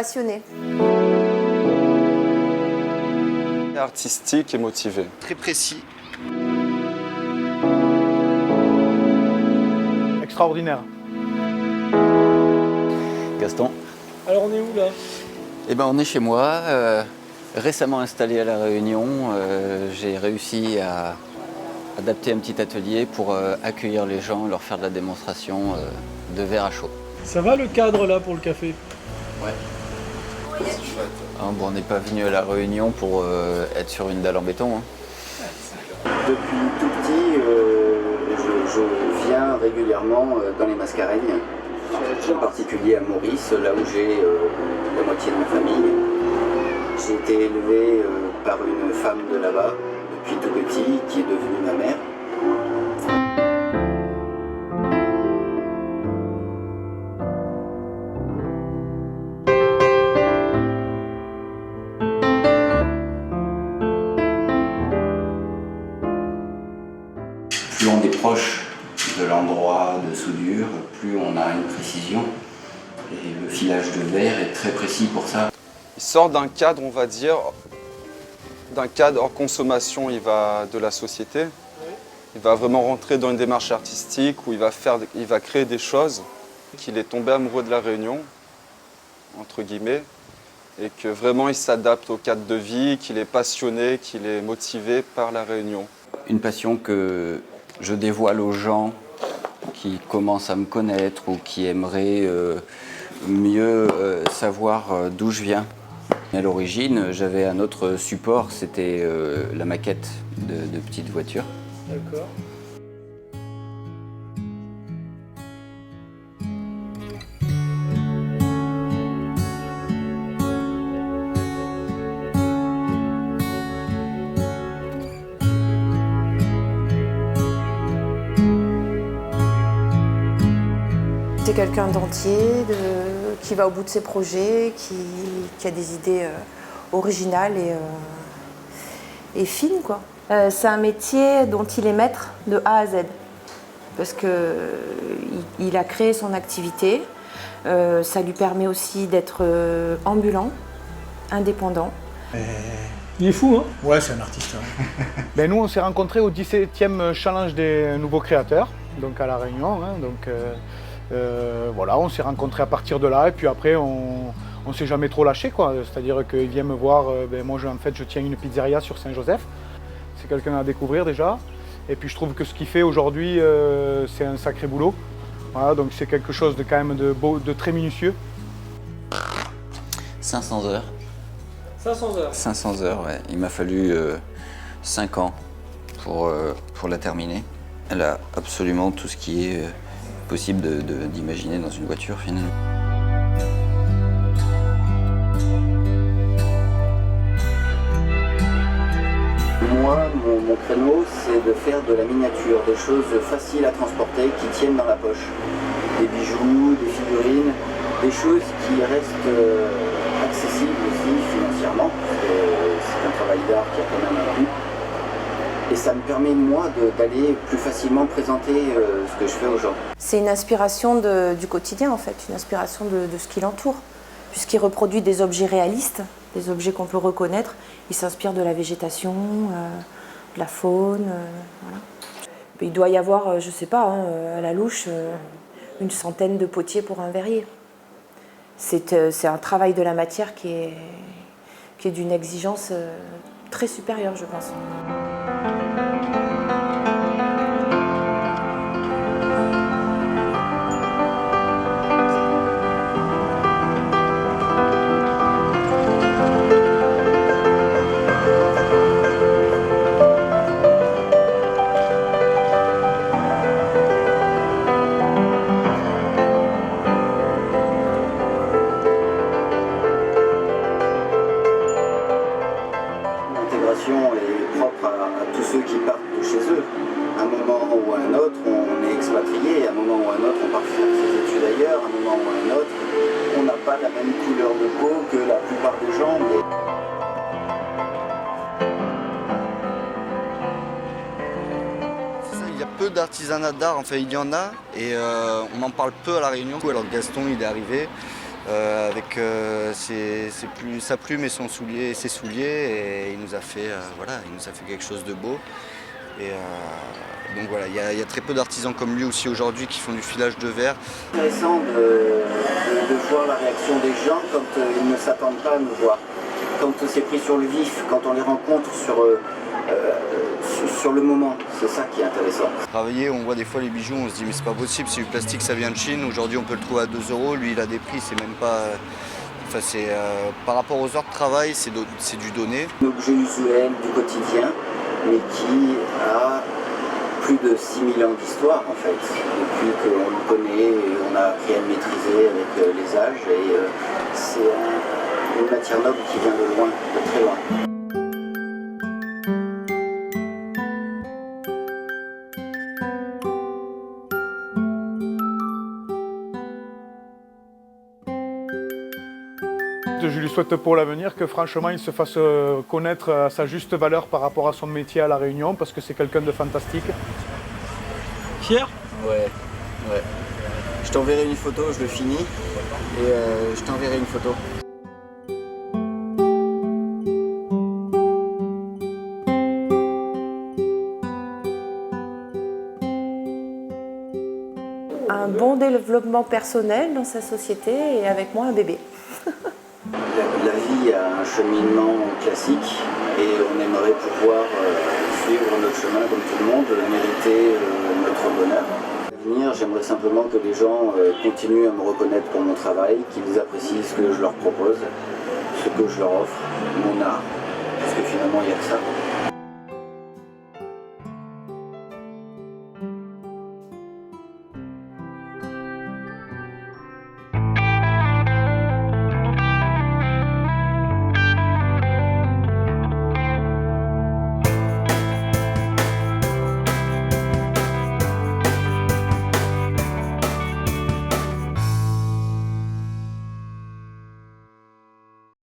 passionné. Artistique et motivé. Très précis. Extraordinaire. Gaston. Alors on est où là? Eh ben, on est chez moi, récemment installé à La Réunion. J'ai réussi à adapter un petit atelier pour accueillir les gens, leur faire de la démonstration de verre à chaud. Ça va le cadre là pour le café? Ouais. Bon, on n'est pas venu à La Réunion pour être sur une dalle en béton. Hein. Depuis tout petit, je viens régulièrement dans les Mascareignes, en particulier à Maurice, là où j'ai la moitié de ma famille. J'ai été élevé par une femme de là-bas depuis tout petit, qui est devenue ma mère. Plus on est proche de l'endroit de soudure, plus on a une précision. Et le filage de verre est très précis pour ça. Il sort d'un cadre, on va dire, d'un cadre hors consommation de la société. Il va vraiment rentrer dans une démarche artistique où il va créer des choses, qu'il est tombé amoureux de La Réunion, entre guillemets, et que vraiment il s'adapte au cadre de vie, qu'il est passionné, qu'il est motivé par La Réunion. Une passion que je dévoile aux gens qui commencent à me connaître ou qui aimeraient mieux savoir d'où je viens. À l'origine, j'avais un autre support, c'était la maquette de petites voitures. D'accord. C'est quelqu'un d'entier, qui va au bout de ses projets, qui a des idées originales et fines, quoi. C'est un métier dont il est maître de A à Z. Parce qu'il a créé son activité. Ça lui permet aussi d'être ambulant, indépendant. Il est fou, hein? Ouais, c'est un artiste. Hein. Ben, nous, on s'est rencontrés au 17e challenge des nouveaux créateurs, donc à La Réunion. Hein, voilà, on s'est rencontrés à partir de là, et puis après, on s'est jamais trop lâché, quoi. C'est-à-dire qu'il vient me voir, moi, je tiens une pizzeria sur Saint-Joseph. C'est quelqu'un à découvrir déjà. Et puis je trouve que ce qu'il fait aujourd'hui, c'est un sacré boulot. Voilà, donc c'est quelque chose de quand même de très minutieux. 500 heures. 500 heures. 500 heures, ouais. Il m'a fallu 5 ans pour la terminer. Elle a absolument tout ce qui est possible d'imaginer dans une voiture, finalement. Moi, mon créneau, c'est de faire de la miniature, des choses faciles à transporter, qui tiennent dans la poche. Des bijoux, des figurines, des choses qui restent accessibles aussi financièrement. C'est un travail d'art qui a quand même un coût. Et ça me permet, moi, d'aller plus facilement présenter ce que je fais aux gens. C'est une inspiration du quotidien, en fait, une inspiration de ce qui l'entoure. Puisqu'il reproduit des objets réalistes, des objets qu'on peut reconnaître. Il s'inspire de la végétation, de la faune. Voilà. Il doit y avoir, je ne sais pas, hein, à la louche, une centaine de potiers pour un verrier. C'est un travail de la matière qui est d'une exigence très supérieure, je pense. L'intégration est propre à tous ceux qui partent de chez eux. À un moment ou à un autre, on est expatrié, à un moment ou à un autre, on part faire ses études ailleurs, à un moment ou à un autre, on n'a pas la même couleur de peau que la plupart des gens. Il y a peu d'artisanat d'art, enfin il y en a, et on en parle peu à La Réunion. Alors Gaston, il est arrivé, sa plume et ses souliers, et il nous a fait quelque chose de beau. Et donc voilà, il y a très peu d'artisans comme lui aussi aujourd'hui qui font du filage de verre. C'est intéressant de voir la réaction des gens quand ils ne s'attendent pas à nous voir. Quand c'est pris sur le vif, quand on les rencontre sur le moment, c'est ça qui est intéressant. Travailler, on voit des fois les bijoux, on se dit mais c'est pas possible, c'est du plastique, ça vient de Chine. Aujourd'hui on peut le trouver à 2 €, lui il a des prix, c'est même pas... par rapport aux heures de travail, c'est du donné. Un objet usuel du quotidien, mais qui a plus de 6000 ans d'histoire en fait, depuis qu'on le connaît et on a appris à le maîtriser avec les âges. Et c'est une matière noble qui vient de loin, de très loin. Je lui souhaite pour l'avenir que franchement il se fasse connaître à sa juste valeur par rapport à son métier à La Réunion, parce que c'est quelqu'un de fantastique. Fier? Ouais. Je t'enverrai une photo, je le finis, et je t'enverrai une photo. Un bon développement personnel dans sa société et avec moi un bébé. La vie a un cheminement classique et on aimerait pouvoir suivre notre chemin comme tout le monde, mériter notre bonheur. À l'avenir, j'aimerais simplement que les gens continuent à me reconnaître pour mon travail, qu'ils apprécient ce que je leur propose, ce que je leur offre, mon art, parce que finalement il n'y a que ça.